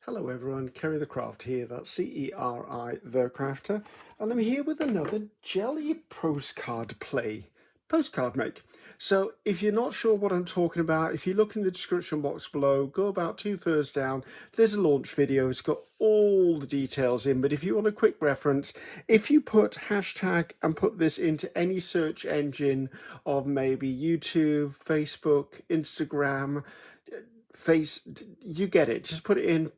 Hello everyone, Ceri the Crafter here, that's Ceri the Crafter, and I'm here with another Gely postcard play, postcard make. So if you're not sure what I'm talking about, if you look in the description box below, go about 2/3 down, there's a launch video, it's got all the details in, but if you want a quick reference, if you put hashtag and put this into any search engine of maybe YouTube, Facebook, Instagram, you get it, just put it in,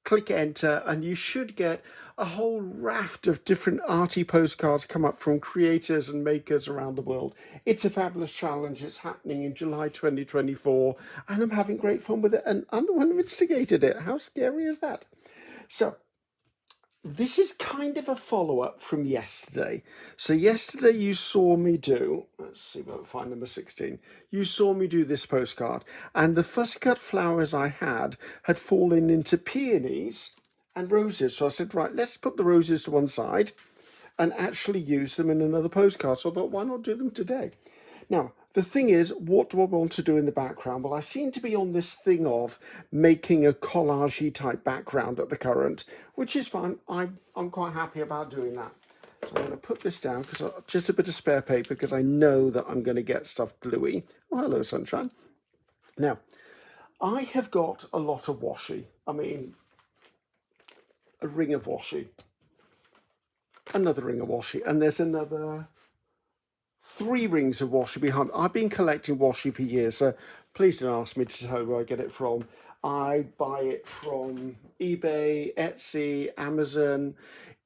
click enter, and you should get a whole raft of different arty postcards come up from creators and makers around the world. It's a fabulous challenge. It's happening in July 2024, and I'm having great fun with it, and I'm the one who instigated it. How scary is that? So this is kind of a follow-up from yesterday. So yesterday you saw me do, let's see if I can find number 16. You saw me do this postcard, and the fussy cut flowers I had fallen into peonies and roses. So I said, right, let's put the roses to one side and actually use them in another postcard. So I thought, why not do them today? Now, the thing is, what do I want to do in the background? Well, I seem to be on this thing of making a collage-y type background at the current, which is fine. I'm quite happy about doing that. So I'm going to put this down, because just a bit of spare paper, because I know that I'm going to get stuff gluey. Oh, hello, sunshine. Now, I have got a lot of washi. I mean, a ring of washi. Another ring of washi. And there's another 3 rings of washi behind. I've been collecting washi for years, so please don't ask me to tell you where I get it from. I buy it from eBay, Etsy, Amazon,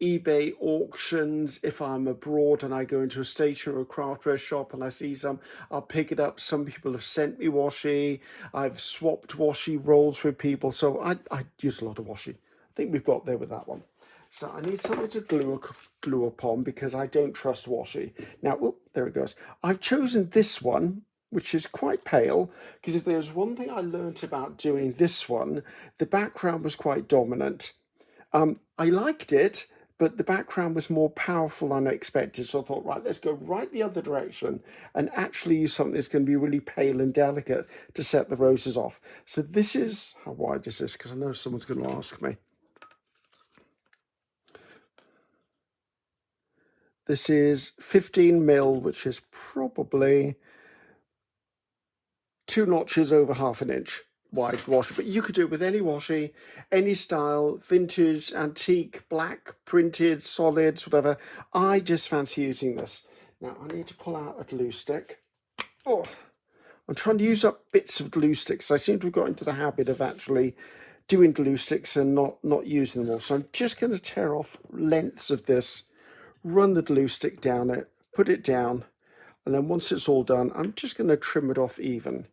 eBay auctions. If I'm abroad and I go into a stationery or craftware shop and I see some, I'll pick it up. Some people have sent me washi. I've swapped washi rolls with people, so I use a lot of washi. I think we've got there with that one. So I need something to glue upon, because I don't trust washi. Now, oh, there it goes. I've chosen this one, which is quite pale, because if there's one thing I learnt about doing this one, the background was quite dominant. I liked it, but the background was more powerful than I expected. So I thought, right, let's go right the other direction and actually use something that's going to be really pale and delicate to set the roses off. So this is, how wide is this? Because I know someone's going to ask me. This is 15 mil, which is probably 2 notches over 1/2 inch wide washi. But you could do it with any washi, any style, vintage, antique, black, printed, solids, whatever. I just fancy using this. Now I need to pull out a glue stick. Oh, I'm trying to use up bits of glue sticks. I seem to have got into the habit of actually doing glue sticks and not using them all. So I'm just going to tear off lengths of this, run the glue stick down it, put it down, and then once it's all done, I'm just going to trim it off even.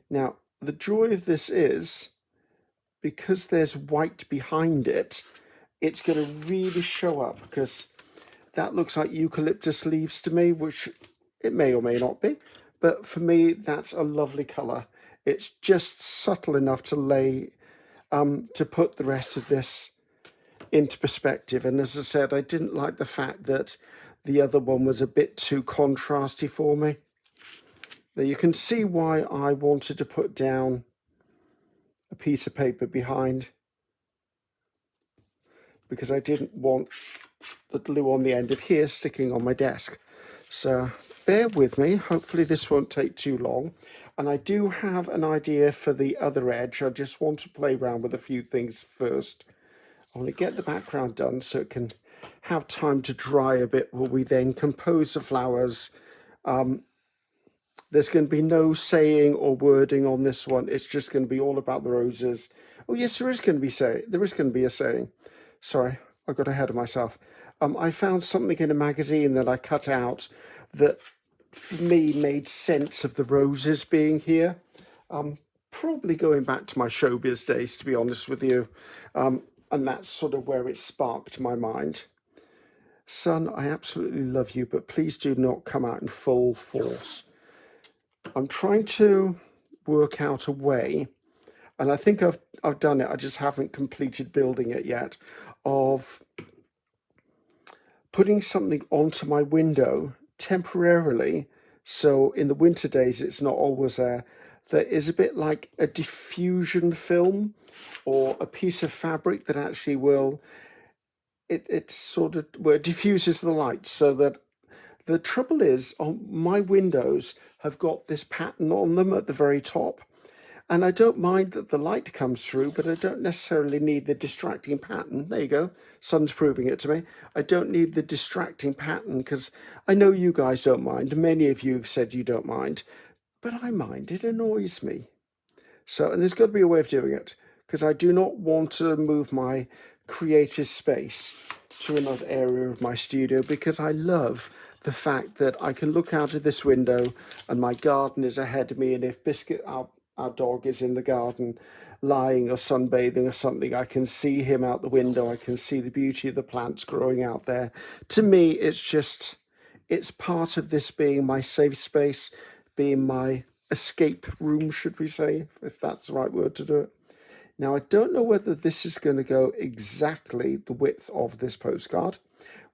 Now, the joy of this is, because there's white behind it, it's going to really show up, because that looks like eucalyptus leaves to me, which it may or may not be, but for me, that's a lovely colour. It's just subtle enough to lay, to put the rest of this into perspective. And as I said, I didn't like the fact that the other one was a bit too contrasty for me. Now you can see why I wanted to put down a piece of paper behind, because I didn't want the glue on the end of here sticking on my desk. So bear with me, hopefully this won't take too long. And I do have an idea for the other edge. I just want to play around with a few things first. I want to get the background done so it can have time to dry a bit while we then compose the flowers. There's going to be no saying or wording on this one. It's just going to be all about the roses. Oh yes, there is going to be a saying. Sorry, I got ahead of myself. I found something in a magazine that I cut out that for me made sense of the roses being here. Probably going back to my showbiz days, to be honest with you. And that's sort of where it sparked my mind. Son, I absolutely love you, but please do not come out in full force. I'm trying to work out a way, and I think I've done it, I just haven't completed building it yet, of putting something onto my window temporarily, so in the winter days it's not always there, that is a bit like a diffusion film or a piece of fabric that actually will, it sort of, well, it diffuses the light. So that the trouble is, on my windows have got this pattern on them at the very top. And I don't mind that the light comes through, but I don't necessarily need the distracting pattern. There you go. Sun's proving it to me. I don't need the distracting pattern because I know you guys don't mind. Many of you have said you don't mind, but I mind. It annoys me. So, and there's got to be a way of doing it because I do not want to move my creative space to another area of my studio because I love the fact that I can look out of this window and my garden is ahead of me. And if Biscuit, our dog, is in the garden lying or sunbathing or something, I can see him out the window. I can see the beauty of the plants growing out there. To me, it's part of this being my safe space, being my escape room, should we say, if that's the right word to do it. Now, I don't know whether this is going to go exactly the width of this postcard,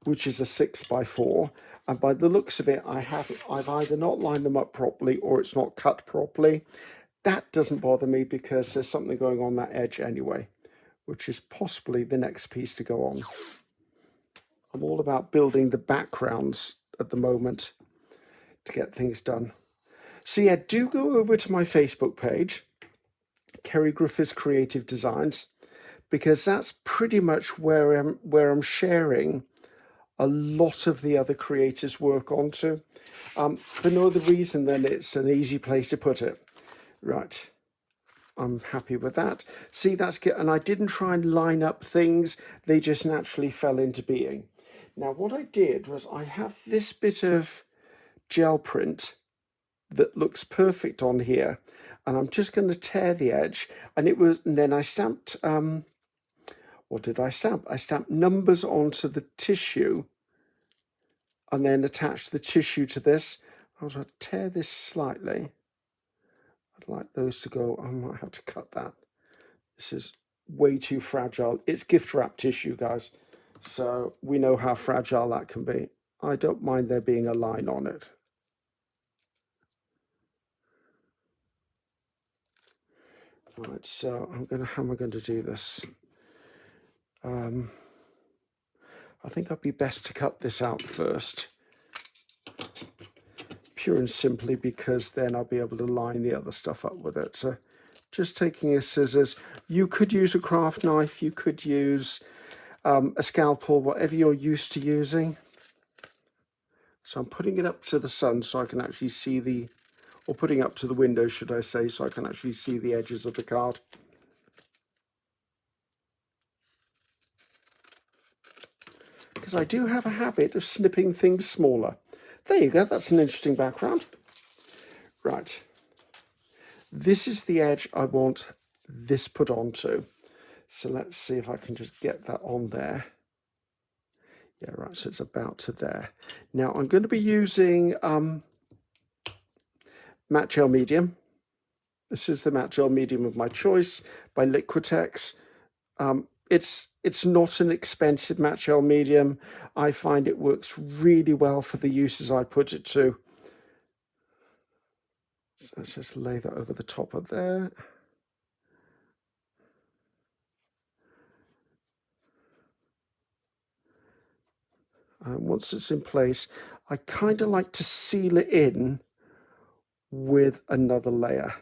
which is a 6x4. And by the looks of it, I've either not lined them up properly or it's not cut properly. That doesn't bother me because there's something going on that edge anyway, which is possibly the next piece to go on. I'm all about building the backgrounds at the moment to get things done. So yeah, do go over to my Facebook page, Ceri Griffiths Creative Designs, because that's pretty much where I'm sharing a lot of the other creators' work onto. For no other reason than it's an easy place to put it. Right, I'm happy with that. See, that's good. And I didn't try and line up things. They just naturally fell into being. Now, what I did was I have this bit of gel print that looks perfect on here. And I'm just going to tear the edge. And then I stamped, what did I stamp? I stamped numbers onto the tissue and then attached the tissue to this. I'll tear this slightly. I'd like those to go. I might have to cut that. This is way too fragile. It's gift wrap tissue, guys. So we know how fragile that can be. I don't mind there being a line on it. Right, so how am I going to do this? I think I'd be best to cut this out first. Pure and simply because then I'll be able to line the other stuff up with it. So just taking a scissors. You could use a craft knife. You could use a scalpel, whatever you're used to using. So I'm putting it up to the sun so I can actually see or putting it up to the window, should I say, so I can actually see the edges of the card. Because I do have a habit of snipping things smaller. There you go, that's an interesting background. Right, this is the edge I want this put onto. So let's see if I can just get that on there. Yeah, right, so it's about to there. Now I'm going to be using matte gel medium. This is the matte gel medium of my choice by Liquitex. It's not an expensive matte gel medium. I find it works really well for the uses I put it to. So let's just lay that over the top of there. Once it's in place, I kind of like to seal it in with another layer.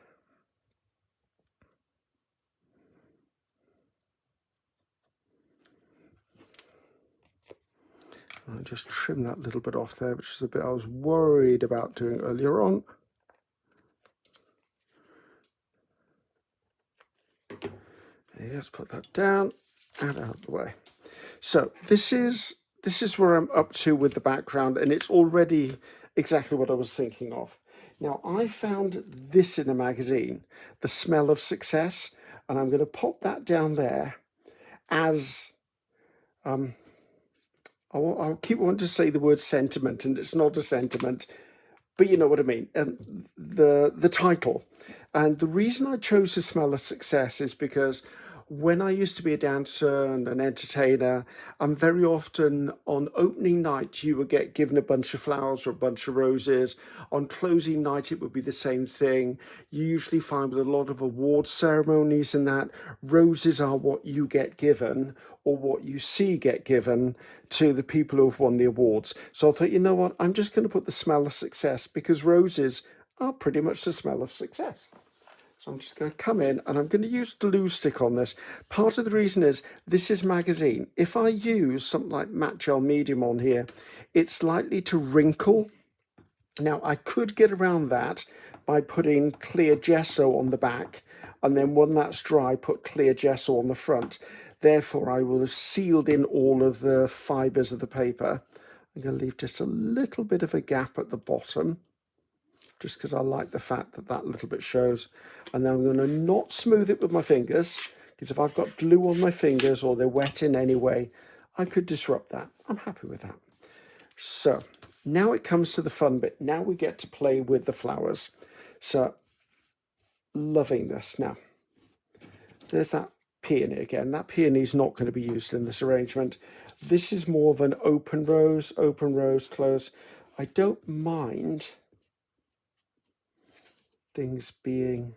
I'll just trim that little bit off there, which is a bit I was worried about doing earlier on. Let's put that down and out of the way. So this is where I'm up to with the background, and it's already exactly what I was thinking of. Now, I found this in a magazine, The Smell of Success, and I'm going to pop that down there as I'll keep wanting to say the word sentiment, and it's not a sentiment, but you know what I mean. And the title. And the reason I chose The Smell of Success is because when I used to be a dancer and an entertainer, very often on opening night, you would get given a bunch of flowers or a bunch of roses. On closing night, it would be the same thing. You usually find with a lot of award ceremonies and that, roses are what you get given or what you see get given to the people who have won the awards. So I thought, you know what, I'm just going to put the smell of success, because roses are pretty much the smell of success. So I'm just going to come in and I'm going to use glue stick on this. Part of the reason is this is magazine. If I use something like matte gel medium on here, it's likely to wrinkle. Now I could get around that by putting clear gesso on the back, and then when that's dry, put clear gesso on the front. Therefore, I will have sealed in all of the fibers of the paper. I'm going to leave just a little bit of a gap at the bottom, just because I like the fact that that little bit shows. And then I'm going to not smooth it with my fingers, because if I've got glue on my fingers or they're wet in any way, I could disrupt that. I'm happy with that. So now it comes to the fun bit. Now we get to play with the flowers. So loving this. Now there's that peony again. That peony is not going to be used in this arrangement. This is more of an open rose, close. I don't mind things being,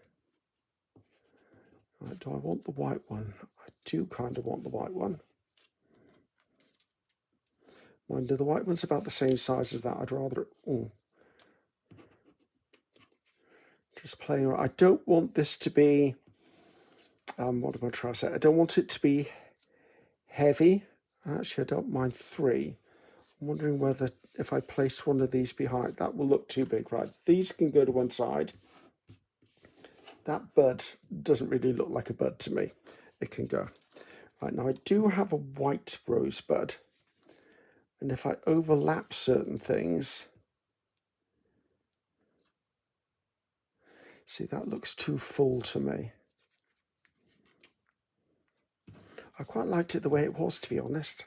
right, do I want the white one? I do kind of want the white one. Mind you, the white one's about the same size as that. I'd rather, just playing around. I don't want this to be, what am I trying to say? I don't want it to be heavy. Actually, I don't mind 3. I'm wondering whether if I placed one of these behind, that will look too big, right? These can go to one side. That bud doesn't really look like a bud to me. It can go. Right, now I do have a white rosebud. And if I overlap certain things, see, that looks too full to me. I quite liked it the way it was, to be honest.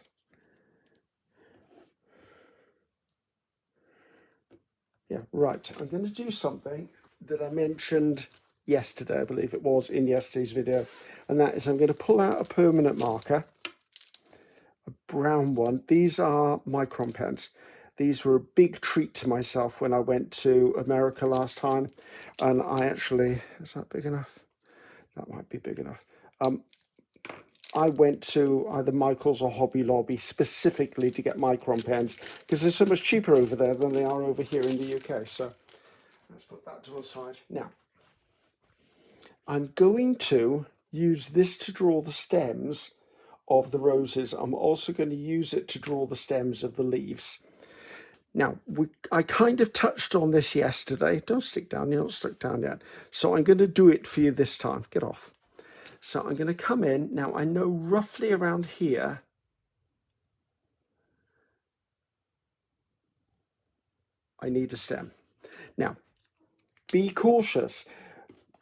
Yeah, right. I'm going to do something that I mentioned yesterday, I believe it was, in yesterday's video. And that is I'm going to pull out a permanent marker, a brown one. These are micron pens. These were a big treat to myself when I went to America last time. And I actually, is that big enough? That might be big enough. I went to either Michael's or Hobby Lobby specifically to get micron pens, because they're so much cheaper over there than they are over here in the UK. So let's put that to one side. Now, I'm going to use this to draw the stems of the roses. I'm also going to use it to draw the stems of the leaves. Now, I kind of touched on this yesterday. Don't stick down, you're not stuck down yet. So I'm going to do it for you this time. Get off. So I'm going to come in. Now, I know roughly around here, I need a stem. Now, be cautious.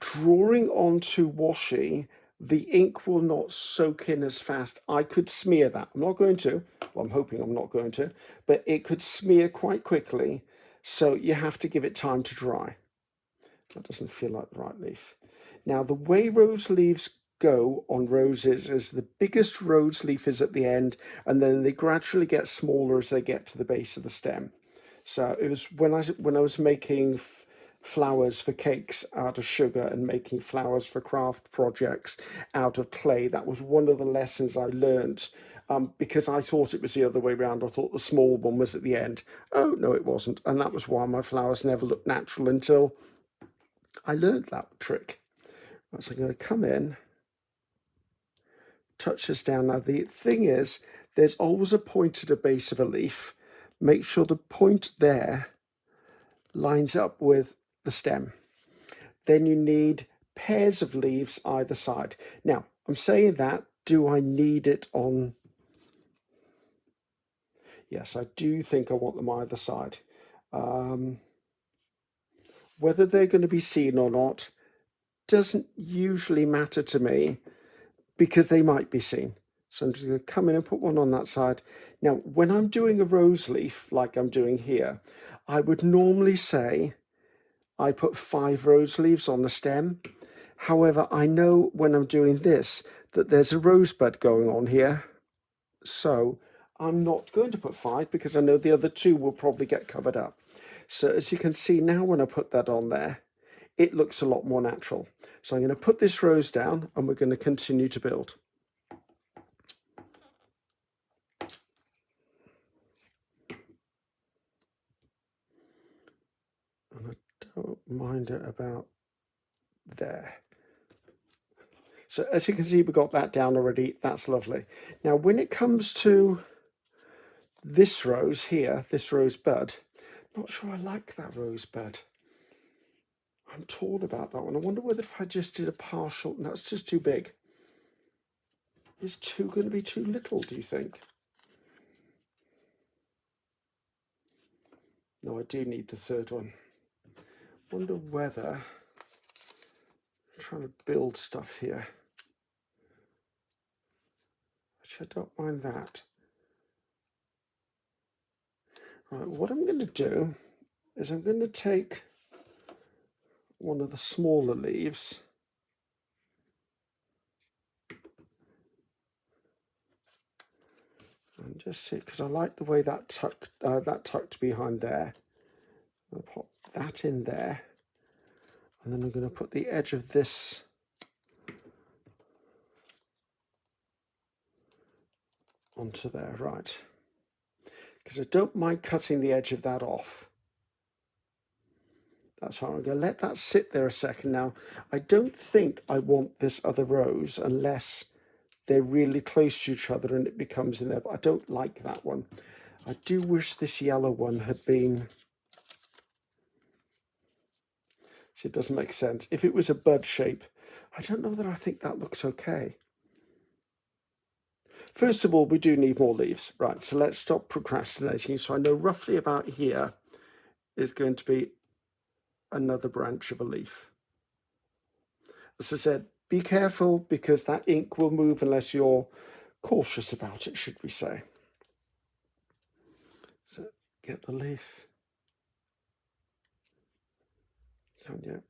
Drawing onto washi, the ink will not soak in as fast. I could smear that. I'm not going to. Well, I'm hoping I'm not going to. But it could smear quite quickly. So you have to give it time to dry. That doesn't feel like the right leaf. Now, the way rose leaves go on roses is the biggest rose leaf is at the end, and then they gradually get smaller as they get to the base of the stem. So it was when I was making flowers for cakes out of sugar and making flowers for craft projects out of clay. That was one of the lessons I learned, because I thought it was the other way around. I thought the small one was at the end. Oh, no, it wasn't. And that was why my flowers never looked natural until I learned that trick. So I'm going to come in, touch this down. Now, the thing is, there's always a point at the base of a leaf. Make sure the point there lines up with the stem. Then you need pairs of leaves either side. Now, I'm saying that, do I need it on? Yes, I do think I want them either side. Whether they're going to be seen or not doesn't usually matter to me, because they might be seen. So I'm just going to come in and put one on that side. Now, when I'm doing a rose leaf, like I'm doing here, I would normally say I put 5 rose leaves on the stem. However, I know when I'm doing this that there's a rosebud going on here. So I'm not going to put 5 because I know the other 2 will probably get covered up. So as you can see now, when I put that on there, it looks a lot more natural. So I'm going to put this rose down and we're going to continue to build. And I don't mind it about there. So as you can see, we got that down already. That's lovely. Now, when it comes to this rose here, this rosebud, not sure I like that rosebud. I'm torn about that one. I wonder whether if I just did a partial, that's just too big. Is 2 going to be too little, do you think? No, I do need the 3rd one. Wonder whether, I'm trying to build stuff here. Actually, I don't mind that. Right, what I'm going to do is I'm going to take one of the smaller leaves and just see, because I like the way that tucked behind there. I'll pop that in there, and then I'm going to put the edge of this onto there, right? Because I don't mind cutting the edge of that off. That's fine. I'm going to let that sit there a second. Now, I don't think I want this other rose unless they're really close to each other and it becomes in there, but I don't like that one. I do wish this yellow one had been... See, it doesn't make sense. If it was a bud shape, I don't know that I think that looks okay. First of all, we do need more leaves. Right, so let's stop procrastinating. So I know roughly about here is going to be another branch of a leaf. As I said, be careful because that ink will move unless you're cautious about it, should we say. So get the leaf. Can you?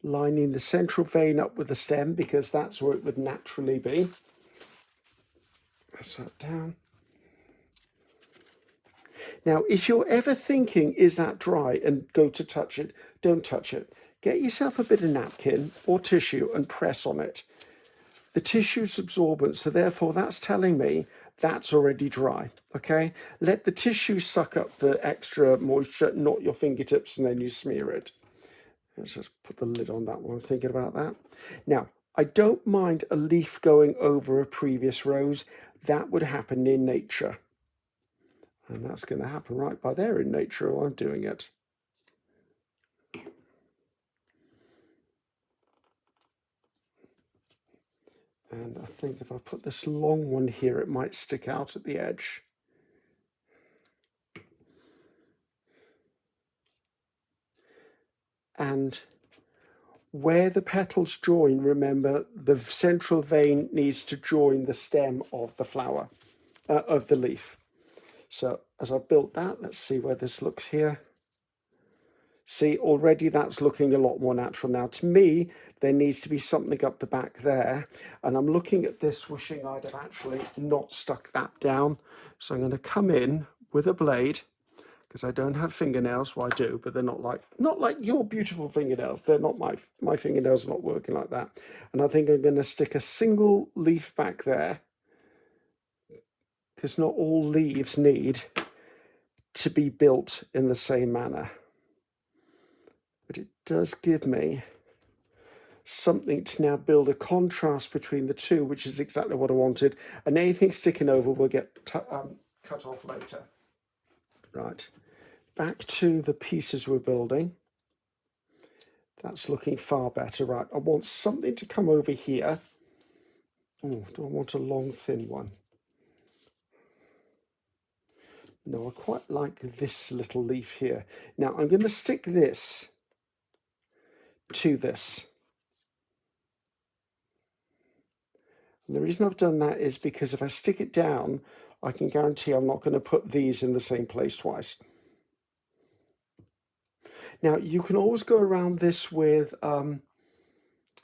Lining the central vein up with the stem because that's where it would naturally be. Press that down. Now, if you're ever thinking, is that dry, and go to touch it, don't touch it. Get yourself a bit of napkin or tissue and press on it. The tissue's absorbent, so therefore that's telling me that's already dry, okay? Let the tissue suck up the extra moisture, not your fingertips, and then you smear it. Let's just put the lid on that one, thinking about that. Now, I don't mind a leaf going over a previous rose. That would happen in nature. And that's going to happen right by there in nature while I'm doing it. And I think if I put this long one here, it might stick out at the edge. And where the petals join, remember, the central vein needs to join the stem of the flower, of the leaf. So as I've built that, let's see where this looks here. See, already that's looking a lot more natural now. To me, there needs to be something up the back there. And I'm looking at this, wishing I'd have actually not stuck that down. So I'm going to come in with a blade, because I don't have fingernails. Well, I do, but they're not like your beautiful fingernails. They're not my fingernails are not working like that. And I think I'm going to stick a single leaf back there, because not all leaves need to be built in the same manner. But it does give me something to now build a contrast between the two, which is exactly what I wanted. And anything sticking over will get cut off later. Right, back to the pieces we're building. That's looking far better. Right, I want something to come over here. Oh, do I want a long, thin one? No, I quite like this little leaf here. Now, I'm going to stick this to this. And the reason I've done that is because if I stick it down, I can guarantee I'm not going to put these in the same place twice. Now, you can always go around this with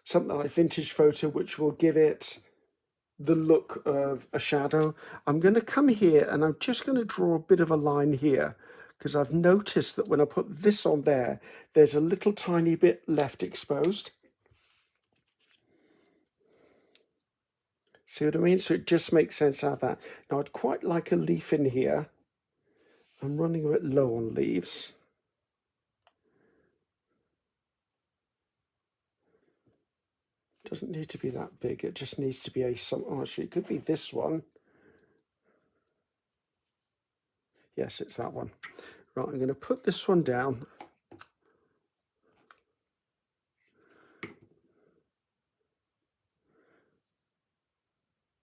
something like vintage photo, which will give it the look of a shadow. I'm going to come here and I'm just going to draw a bit of a line here, because I've noticed that when I put this on there, there's a little tiny bit left exposed. See what I mean? So it just makes sense to have that. Now, I'd quite like a leaf in here. I'm running a bit low on leaves. Doesn't need to be that big. It just needs to be oh, actually, it could be this one. Yes, it's that one. Right, I'm going to put this one down.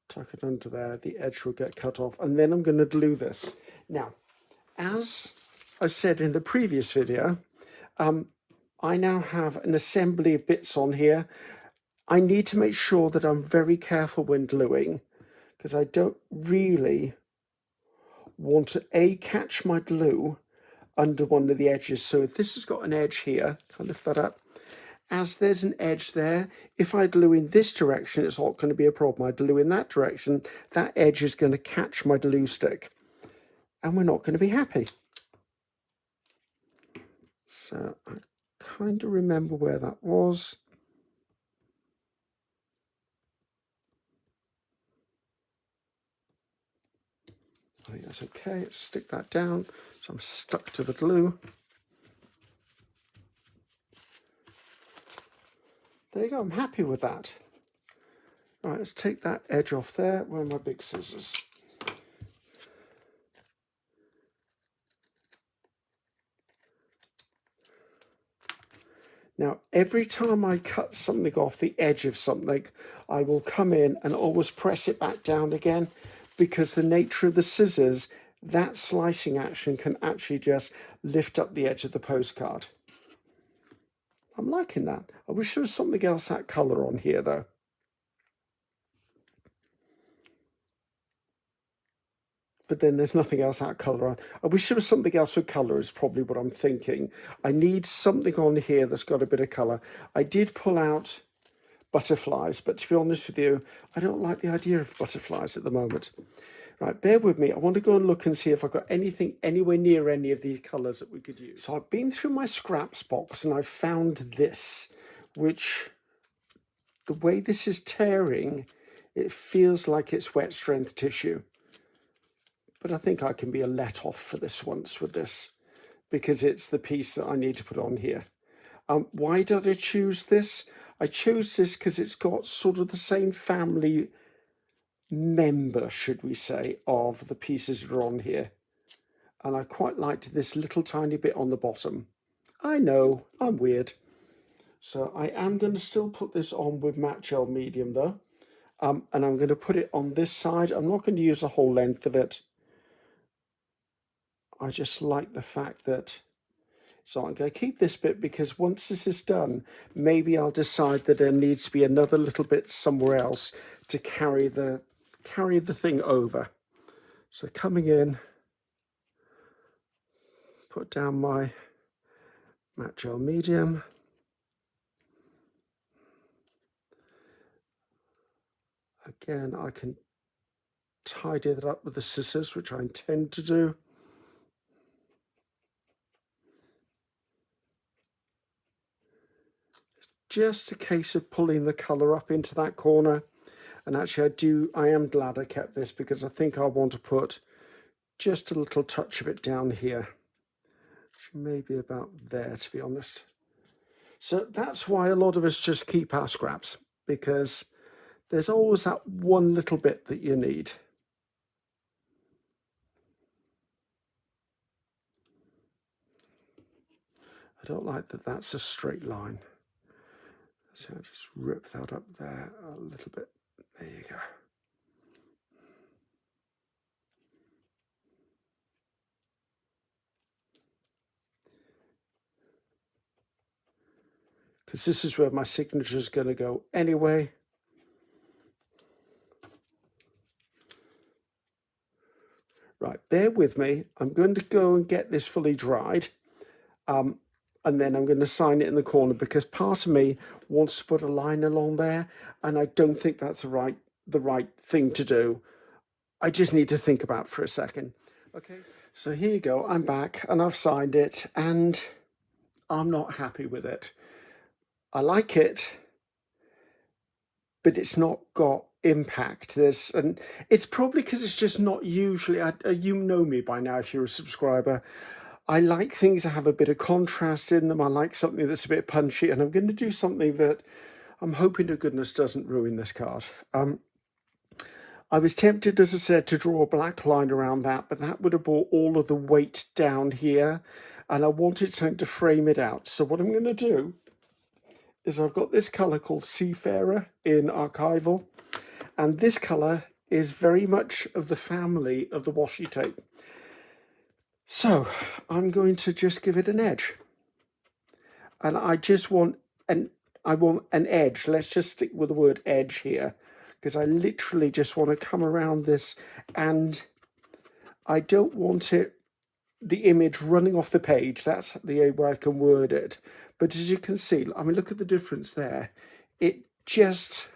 Tuck it under there. The edge will get cut off. And then I'm going to glue this. Now, as I said in the previous video, I now have an assembly of bits on here. I need to make sure that I'm very careful when gluing, because I don't really want to catch my glue under one of the edges. So if this has got an edge here, I'll lift that up. As there's an edge there, if I glue in this direction, it's not going to be a problem. I glue in that direction, that edge is going to catch my glue stick, and we're not going to be happy. So I kind of remember where that was. I think that's okay. Let's stick that down. So I'm stuck to the glue. There you go. I'm happy with that. All right, let's take that edge off there. Where are my big scissors? Now, every time I cut something off the edge of something, I will come in and always press it back down again, because the nature of the scissors, that slicing action can actually just lift up the edge of the postcard. I'm liking that. I wish there was something else that colour on here though. But then there's nothing else that colour on. I wish there was something else with colour is probably what I'm thinking. I need something on here that's got a bit of colour. I did pull out butterflies, but to be honest with you, I don't like the idea of butterflies at the moment. Right, bear with me. I want to go and look and see if I've got anything anywhere near any of these colours that we could use. So I've been through my scraps box and I've found this, which, the way this is tearing, it feels like it's wet strength tissue. But I think I can be a let off for this once with this, because it's the piece that I need to put on here. Why did I choose this? I chose this because it's got sort of the same family member, should we say, of the pieces that are on here. And I quite liked this little tiny bit on the bottom. I know, I'm weird. So I am going to still put this on with matte gel medium though. And I'm going to put it on this side. I'm not going to use the whole length of it. I just like the fact that, so I'm going to keep this bit, because once this is done, maybe I'll decide that there needs to be another little bit somewhere else to carry the thing over. So coming in, put down my matte gel medium. Again, I can tidy that up with the scissors, which I intend to do. Just a case of pulling the colour up into that corner. And actually I am glad I kept this, because I think I want to put just a little touch of it down here. Maybe about there, to be honest. So that's why a lot of us just keep our scraps, because there's always that one little bit that you need. I don't like that that's a straight line. So I'll just rip that up there a little bit. There you go. Because this is where my signature is going to go anyway. Right, bear with me. I'm going to go and get this fully dried. and then I'm going to sign it in the corner, because part of me wants to put a line along there, and I don't think that's the right thing to do. I just need to think about it for a second. Okay, so here you go. I'm back and I've signed it, and I'm not happy with it. I like it, but it's not got impact. And it's probably because it's just not usually. You know me by now if you're a subscriber. I like things that have a bit of contrast in them. I like something that's a bit punchy, and I'm going to do something that I'm hoping to goodness doesn't ruin this card. I was tempted, as I said, to draw a black line around that, but that would have brought all of the weight down here, and I wanted something to frame it out. So what I'm going to do is I've got this colour called Seafarer in Archival, and this colour is very much of the family of the washi tape. So I'm going to just give it an edge, and I want an edge. Let's just stick with the word edge here, because I literally just want to come around this, and I don't want the image running off the page. That's the way I can word it. But as you can see, I mean, look at the difference there. It just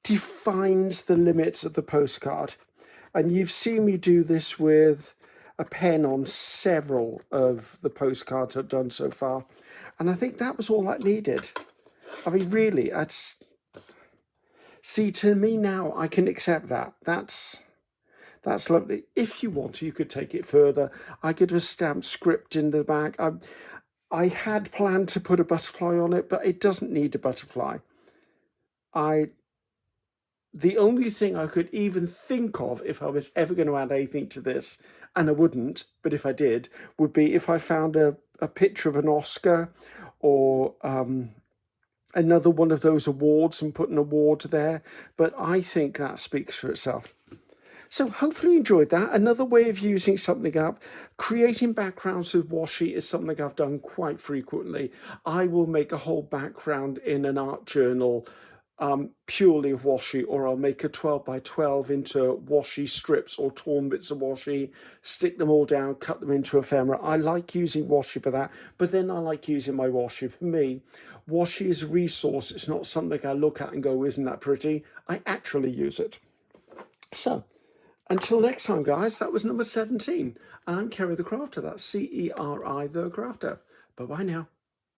defines the limits of the postcard. And you've seen me do this with a pen on several of the postcards I've done so far. And I think that was all that needed. I mean, really, see, to me now, I can accept that. That's lovely. If you want to, you could take it further. I could have stamped script in the back. I had planned to put a butterfly on it, but it doesn't need a butterfly. The only thing I could even think of, if I was ever going to add anything to this, and I wouldn't, but if I did, would be if I found a picture of an Oscar or another one of those awards and put an award there. But I think that speaks for itself. So hopefully you enjoyed that. Another way of using something up. Creating backgrounds with washi is something I've done quite frequently. I will make a whole background in an art journal purely of washi, or I'll make a 12 by 12 into washi strips or torn bits of washi, stick them all down, cut them into ephemera. I like using washi for that, but then I like using my washi. For me, washi is a resource. It's not something I look at and go, isn't that pretty? I actually use it. So until next time, guys, that was number 17. And I'm Ceri the Crafter. That's Ceri the Crafter. Bye-bye now.